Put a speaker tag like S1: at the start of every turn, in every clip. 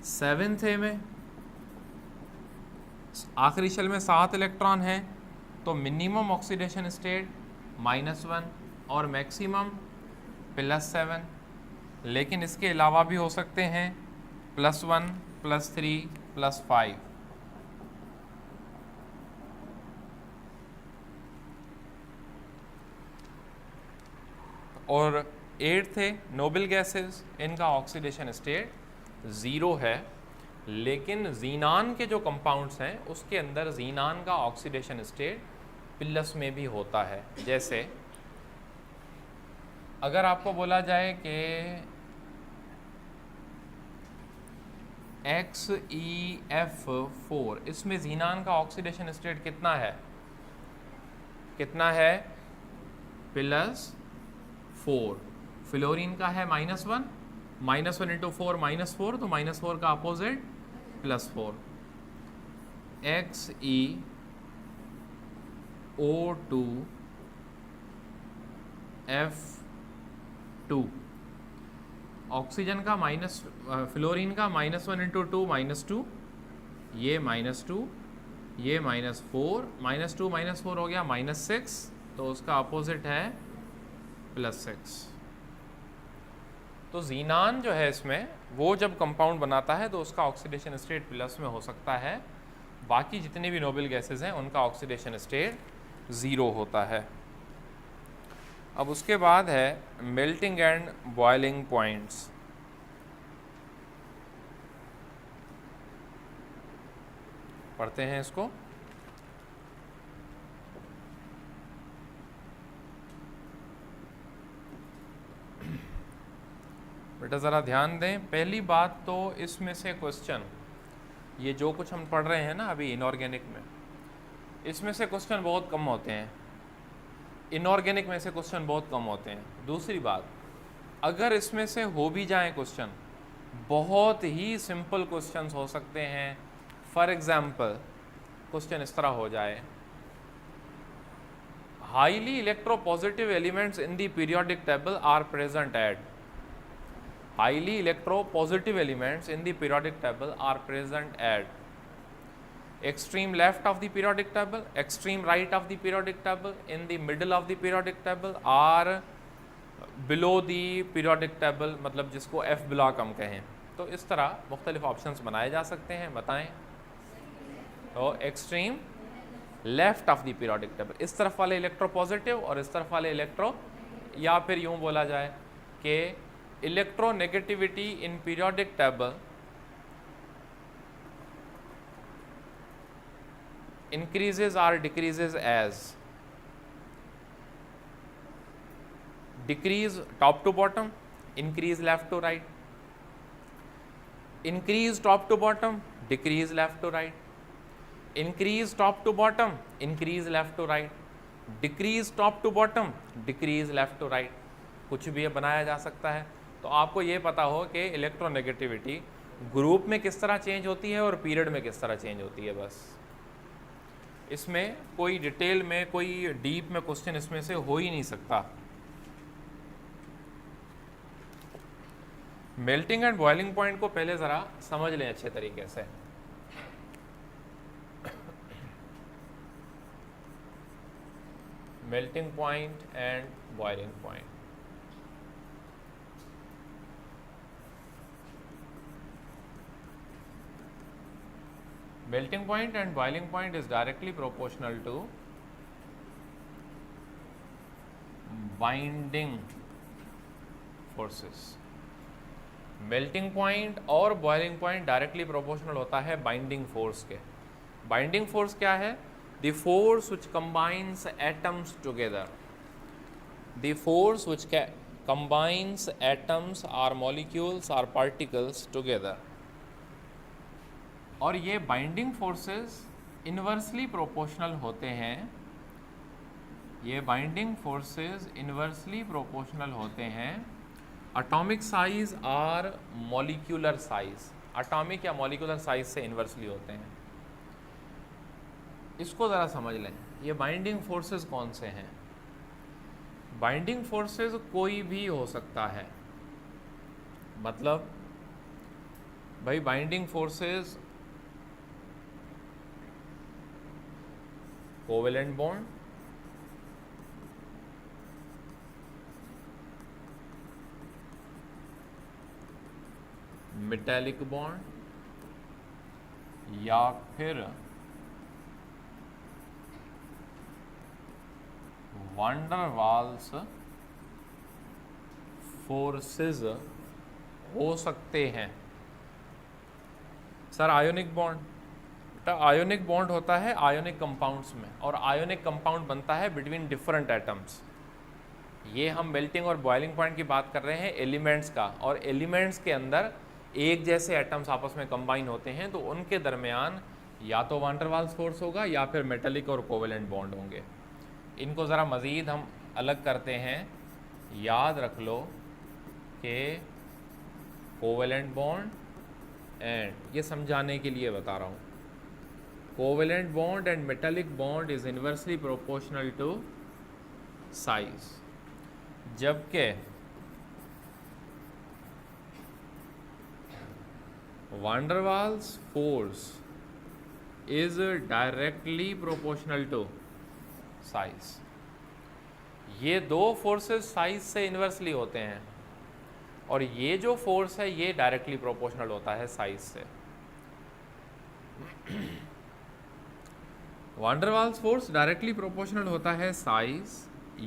S1: 7th ए में आखिरी shell में 7 इलेक्ट्रॉन हैं, तो मिनिमम ऑक्सीडेशन स्टेट -1 और मैक्सिमम +7, लेकिन इसके अलावा भी हो सकते हैं +1, +3, +5। और 8th है नोबल गैसेस, इनका ऑक्सीडेशन स्टेट 0 है, लेकिन जीनान के जो कंपाउंड्स हैं उसके अंदर जीनान का ऑक्सीडेशन स्टेट प्लस में भी होता है। जैसे अगर आपको बोला जाए कि XeF4, इसमें जीनान का ऑक्सीडेशन स्टेट कितना है +4, फ्लोरीन का है -1, -1 इंटू 4 -4, तो -4 का अपोजिट +4। XeO2F2, ऑक्सीजन का फ्लोरीन का -1 इंटू 2 -2, ये -2, ये -4, -2 -4 हो गया -6, तो उसका अपोजिट है +6। तो जीनान जो है इसमें वो जब कंपाउंड बनाता है तो उसका ऑक्सीडेशन स्टेट प्लस में हो सकता है, बाकी जितने भी नोबल गैसेस हैं उनका ऑक्सीडेशन स्टेट 0 होता है। अब उसके बाद है मेल्टिंग एंड बॉइलिंग पॉइंट्स। पढ़ते हैं इसको। बेटा ज़रा ध्यान दें, पहली बात तो इसमें से क्वेश्चन, ये जो कुछ हम पढ़ रहे हैं ना अभी इनऑर्गेनिक में, इसमें से क्वेश्चन बहुत कम होते हैं, इनऑर्गेनिक में से क्वेश्चन बहुत कम होते हैं। दूसरी बात, अगर इसमें से हो भी जाएं क्वेश्चन, बहुत ही सिंपल क्वेश्चंस हो सकते हैं। फॉर एग्जांपल क्वेश्चन इस तरह हो जाए, highly electropositive elements in the periodic table are present at, highly electropositive elements in the periodic table are present at extreme left of the periodic table, extreme right of the periodic table, in the middle of the periodic table, or below the periodic table, मतलब जिसको F block हम कहें। तो इस तरह मुख्तलिफ options बनाए जा सकते हैं, बताएं। तो extreme left of the periodic table, इस तरफ वाले इलेक्ट्रोपॉजिटिव और इस तरफ वाले इलेक्ट्रो, या फिर यूँ बोला जाए कि electronegativity in periodic table increases or decreases as decrease top to bottom, increase left to right, increase top to bottom, decrease left to right, increase top to bottom, increase left to right, decrease top to bottom, decrease left to right, कुछ भी बनाया जा सकता है। तो आपको ये पता हो कि इलेक्ट्रोनेगेटिविटी ग्रुप में किस तरह चेंज होती है और पीरियड में किस तरह चेंज होती है, बस। इसमें कोई डिटेल में, कोई डीप में क्वेश्चन इसमें से हो ही नहीं सकता। मेल्टिंग एंड बॉइलिंग पॉइंट को पहले ज़रा समझ लें अच्छे तरीके से। Melting point and boiling point, melting point and boiling point is directly proportional to binding forces। melting point और boiling point directly proportional होता है binding force के। binding force क्या है? the force which combines atoms together, the force which combines atoms or molecules or particles together। और ये binding forces inversely proportional होते हैं, ये बाइंडिंग फोर्सेस इन्वर्सली प्रोपोर्शनल होते हैं एटॉमिक साइज और मॉलिक्यूलर साइज, एटॉमिक या मॉलिक्यूलर साइज से इन्वर्सली होते हैं। इसको ज़रा समझ लें, ये बाइंडिंग फोर्सेस कौन से हैं? बाइंडिंग फोर्सेस कोई भी हो सकता है, मतलब भाई binding forces, covalent bond, metallic bond, या फिर वांडर वाल्स फोर्सेस हो सकते हैं। सर आयोनिक बॉन्ड, बेटा आयोनिक बॉन्ड होता है आयोनिक कंपाउंड्स में, और आयोनिक कंपाउंड बनता है बिटवीन डिफरेंट एटम्स। ये हम मेल्टिंग और बॉइलिंग पॉइंट की बात कर रहे हैं एलिमेंट्स का, और एलिमेंट्स के अंदर एक जैसे एटम्स आपस में कंबाइन होते हैं तो उनके दरमियान या तो वान डर वाल्स फोर्स होगा या फिर मेटेलिक और कोवेलेंट बॉन्ड होंगे। इनको ज़रा मज़ीद हम अलग करते हैं। याद रख लो कि कोवेलेंट बॉन्ड एंड, ये समझाने के लिए बता रहा हूँ, covalent bond and metallic bond is inversely proportional to size, जबकि van der Waals force is directly proportional to size. ये दो फोर्सेस साइज से इन्वर्सली होते हैं, और ये जो फोर्स है ये डायरेक्टली प्रोपोर्शनल होता है साइज से। वान der Waals force directly proportional होता है साइज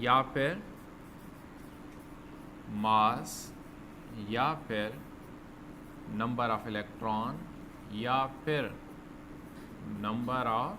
S1: या फिर मास या फिर नंबर ऑफ इलेक्ट्रॉन या फिर नंबर ऑफ